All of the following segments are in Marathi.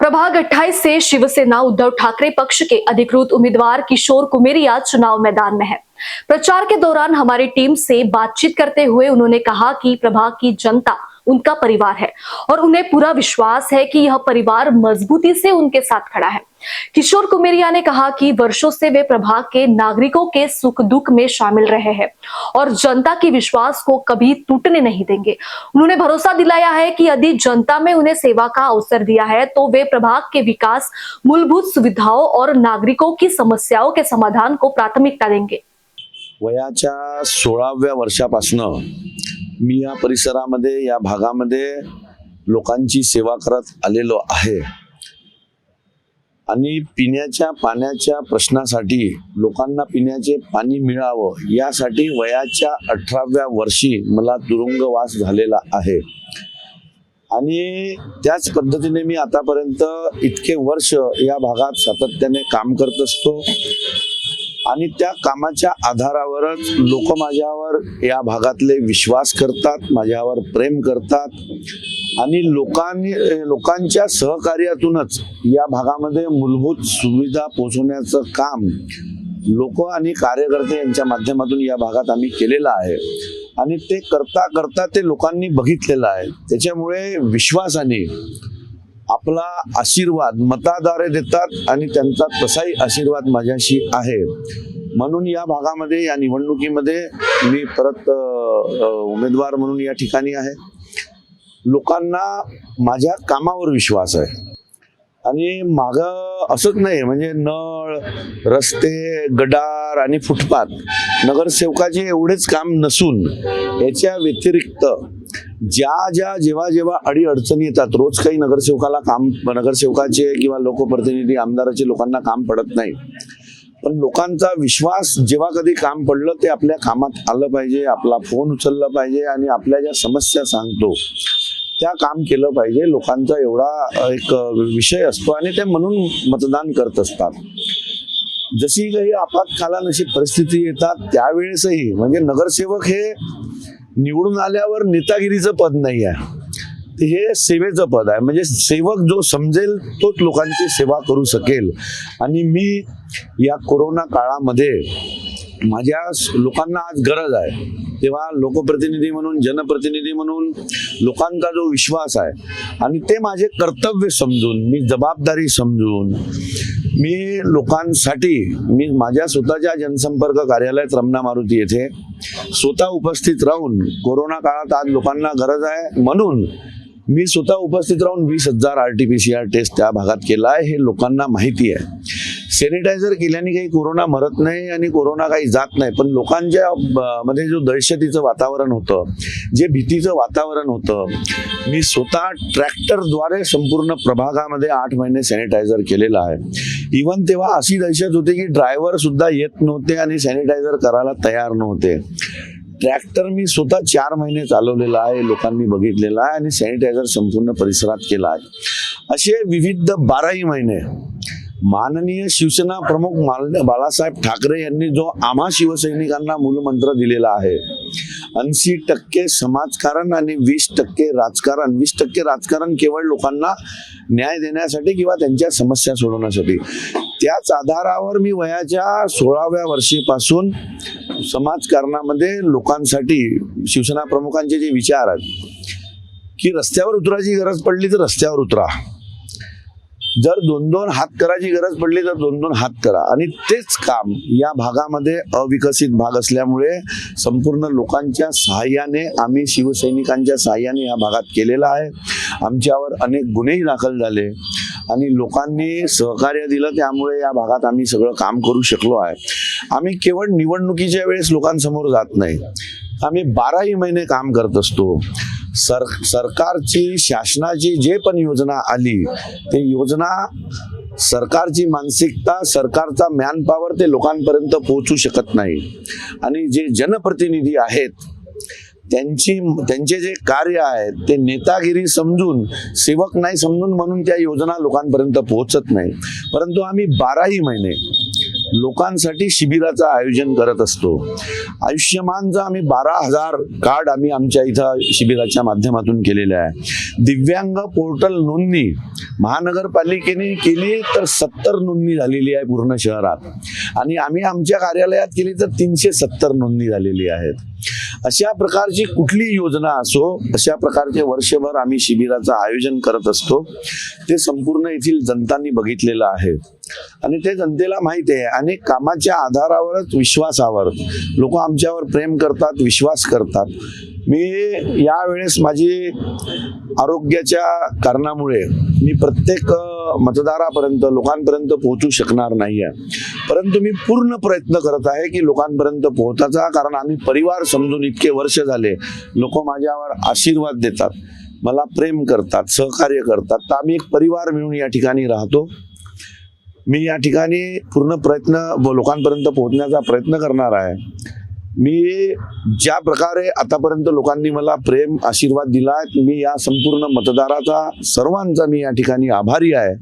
प्रभाग 28 से शिवसेना उद्धव ठाकरे पक्ष के अधिकृत उम्मीदवार किशोर कुमेरिया चुनाव मैदान में है। प्रचार के दौरान हमारी टीम से बातचीत करते हुए उन्होंने कहा कि प्रभाग की जनता उनका परिवार है और उन्हें पूरा विश्वास है कि यह परिवार मजबूती से उनके साथ खड़ा है। किशोर कुमेरिया ने कहा कि वर्षों से वे प्रभाग के नागरिकों के सुख दुख में शामिल रहे हैं और जनता के विश्वास को कभी टूटने नहीं देंगे। उन्होंने भरोसा दिलाया है कि यदि जनता में उन्हें सेवा का अवसर दिया है तो वे प्रभाग के विकास, मूलभूत सुविधाओं और नागरिकों की समस्याओं के समाधान को प्राथमिकता देंगे। वयाच्या 16व्या वर्षापासून मी या परिसरामध्ये या भागामध्ये लोकांची सेवा करत आलेलो आहे आणि पिण्याच्या पाण्याच्या प्रश्नासाठी लोकांना पिण्याचे पाणी मिळावं यासाठी वयाच्या 18व्या वर्षी मला तुरुंगवास झालेला आहे आणि त्याच पद्धतीने मी आतापर्यंत इतके वर्ष या भागात सातत्याने काम करत असतो आणि त्या कामाच्या आधारावरच लोक माझ्यावर या भागातले विश्वास करतात, माझ्यावर प्रेम करतात आणि लोकांच्या सहकार्यातूनच या भागामध्ये मूलभूत सुविधा पोहोचवण्याचं काम लोक आणि कार्यकर्ते यांच्या माध्यमातून या भागात आम्ही केलेलं आहे आणि ते करता करता ते लोकांनी बघितलेलं आहे। त्याच्यामुळे विश्वासाने आपला आशीर्वाद मताद्वारे देतात आणि त्यांचा तसाही आशीर्वाद माझ्याशी आहे। म्हणून या भागामध्ये या निवडणुकीमध्ये मी परत उमेदवार म्हणून या ठिकाणी आहे। लोकांना माझ्या कामावर विश्वास आहे आणि माग असंच नाही म्हणजे नळ, रस्ते, गटार आणि फुटपाथ नगरसेवकाचे एवढेच काम नसून याच्या व्यतिरिक्त जेव्हा अडी अडचणी येतात, रोज काही नगरसेवकाचे किंवा लोकप्रतिनिधी आमदाराचे लोकांना काम पडत नाही, पण लोकांचा विश्वास जेव्हा कधी काम पडलं ते आपल्या कामात आलं पाहिजे, आपला फोन उचलला पाहिजे आणि आपल्या ज्या समस्या सांगतो त्या काम केलं पाहिजे। लोकांचा एवढा एक विषय असतो आणि ते म्हणून मतदान करत असतात। जशी काही आपत्कालीन अशी परिस्थिती येतात त्यावेळेसही म्हणजे नगरसेवक हे निवडून आल्यावर नेतागिरीचं पद नाही आहे, ते हे सेवेचं पद आहे। म्हणजे सेवक जो समजेल तोच लोकांची सेवा करू शकेल आणि मी या कोरोना काळामध्ये माझ्या लोकांना आज गरज आहे तेव्हा लोकप्रतिनिधी म्हणून, जनप्रतिनिधी म्हणून लोकांचा जो विश्वास आहे आणि ते माझे कर्तव्य समजून, मी जबाबदारी समजून मी लोकांसाठी मी माझ्या स्वतःच्या जनसंपर्क कार्यालयात रमना मारुती येथे स्वतः उपस्थित राहून कोरोना काळात आज लोकांना गरज आहे म्हणून मी स्वतः उपस्थित राहून 20,000 RT-PCR टेस्ट त्या भागात केला आहे। हे लोकांना माहिती आहे। सॅनिटायझर केल्याने काही कोरोना मरत नाही आणि कोरोना काही जात नाही, पण लोकांच्या मध्ये जो दहशतीचं वातावरण होतं, जे भीतीचं वातावरण होतं, मी स्वतः ट्रॅक्टरद्वारे संपूर्ण प्रभागामध्ये 8 महिने सॅनिटायझर केलेला आहे। इव्हन तेव्हा अशी दहशत होती की ड्रायव्हर सुद्धा येत नव्हते आणि सॅनिटायझर करायला तयार नव्हते। ट्रॅक्टर मी स्वतः 4 महिने चालवलेला आहे, लोकांनी बघितलेला आहे आणि सॅनिटायझर संपूर्ण परिसरात केला आहे। असे विविध 12 महिने माननीय शिवसेना प्रमुख बाळासाहेब ठाकरे यांनी जो आम्हा शिवसैनिकांना मूलमंत्र दिलेला आहे, 80% समाजकारण आणि 20% राजकारण। 20% राजकारण केवळ लोकांना न्याय देण्यासाठी किंवा त्यांच्या समस्या सोडवण्यासाठी। त्याच आधारावर मी वयाच्या 16व्या वर्षीपासून समाजकारणामध्ये लोकांसाठी शिवसेना प्रमुखांचे जे विचार आहेत की रस्त्यावर उतरायची गरज पडली तर रस्त्यावर उतरा, जर 2-2 हात करायची गरज पडली तर 2-2 हात करा आणि तेच काम या भागामध्ये अविकसित भाग असल्यामुळे संपूर्ण लोकांच्या सहाय्याने आम्ही शिवसैनिकांच्या सहाय्याने या भागात केलेला आहे। आमच्यावर अनेक गुन्हेही दाखल झाले आणि लोकांनी सहकार्य दिलं, त्यामुळे या भागात आम्ही सगळं काम करू शकलो आहे। आम्ही केवळ निवडणुकीच्या वेळेस लोकांसमोर जात नाही, आम्ही 12 महिने काम करत असतो। सरकारची शासनाची जे पण योजना आली ते योजना सरकारची मानसिकता, सरकारचा मॅनपॉवर ते लोकांपर्यंत पोहोचू शकत नाही आणि जे जनप्रतिनिधी आहेत त्यांचे जे कार्य आहेत ते नेतागिरी समजून, सेवक नाही समजून म्हणून त्या योजना लोकांपर्यंत पोहोचत नाही। परंतु आम्ही 12 महिने लोकांसाठी शिबिराचं आयोजन करत असतो. आयुष्यमानचं आम्ही 12,000 कार्ड आम्ही आमच्या इथं शिबिराच्या माध्यमातून केलेलं आहे. दिव्यांग पोर्टल नोंदणी महानगरपालिकेने केली तर 70 नोंदणी झालेली आहे पूर्ण शहरात, आणि आम्ही आमच्या कार्यालयात केली तर 370 नोंदणी झालेली आहेत. अशा प्रकारची कुठली योजना असो, अशा प्रकारचे वर्षभर आम्ही शिबिराचं आयोजन करत असतो. ते संपूर्ण येथील जनतांनी बघितलेलं आहे आणि ते जनतेला माहिती आहे. आणि कामाच्या आधारावरच विश्वासावर लोक आमच्यावर प्रेम करतात, विश्वास करतात. मी यावेळेस माझी आरोग्याच्या कारणामुळे मी प्रत्येक मतदारापर्यंत लोकांपर्यंत पोहोचू शकणार नाही आहे, परंतु मी पूर्ण प्रयत्न करत आहे की लोकांपर्यंत पोहोचायचा. कारण आम्ही परिवार समजून इतके वर्ष झाले, लोक माझ्यावर आशीर्वाद देतात, मला प्रेम करतात, सहकार्य करतात. तर आम्ही एक परिवार मिळून या ठिकाणी राहतो. मी या ठिकाणी पूर्ण प्रयत्न लोकांपर्यंत पोहोचण्याचा प्रयत्न करणार आहे. मी ज्या प्रकारे आतापर्यंत लोकांनी मला प्रेम आशीर्वाद दिला आहे, मी या संपूर्ण मतदाराचा सर्वांचा मी या ठिकाणी आभारी आहे.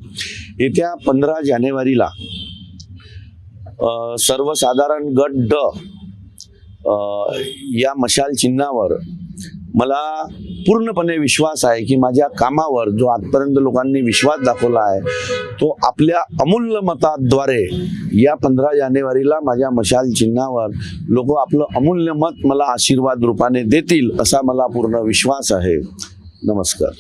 येत्या 15 जानेवारीला सर्वसाधारण गट ड या मशाल चिन्हावर मला पूर्णपणे विश्वास आहे की माझ्या कामावर जो आजपर्यंत लोकांनी विश्वास दाखवला आहे तो आपल्या अमूल्य मताद्वारे या 15 जानेवारीला माझ्या मशाल चिन्हावर लोक आपलं अमूल्य मत मला आशीर्वाद रूपाने देतील, असा मला पूर्ण विश्वास आहे. नमस्कार.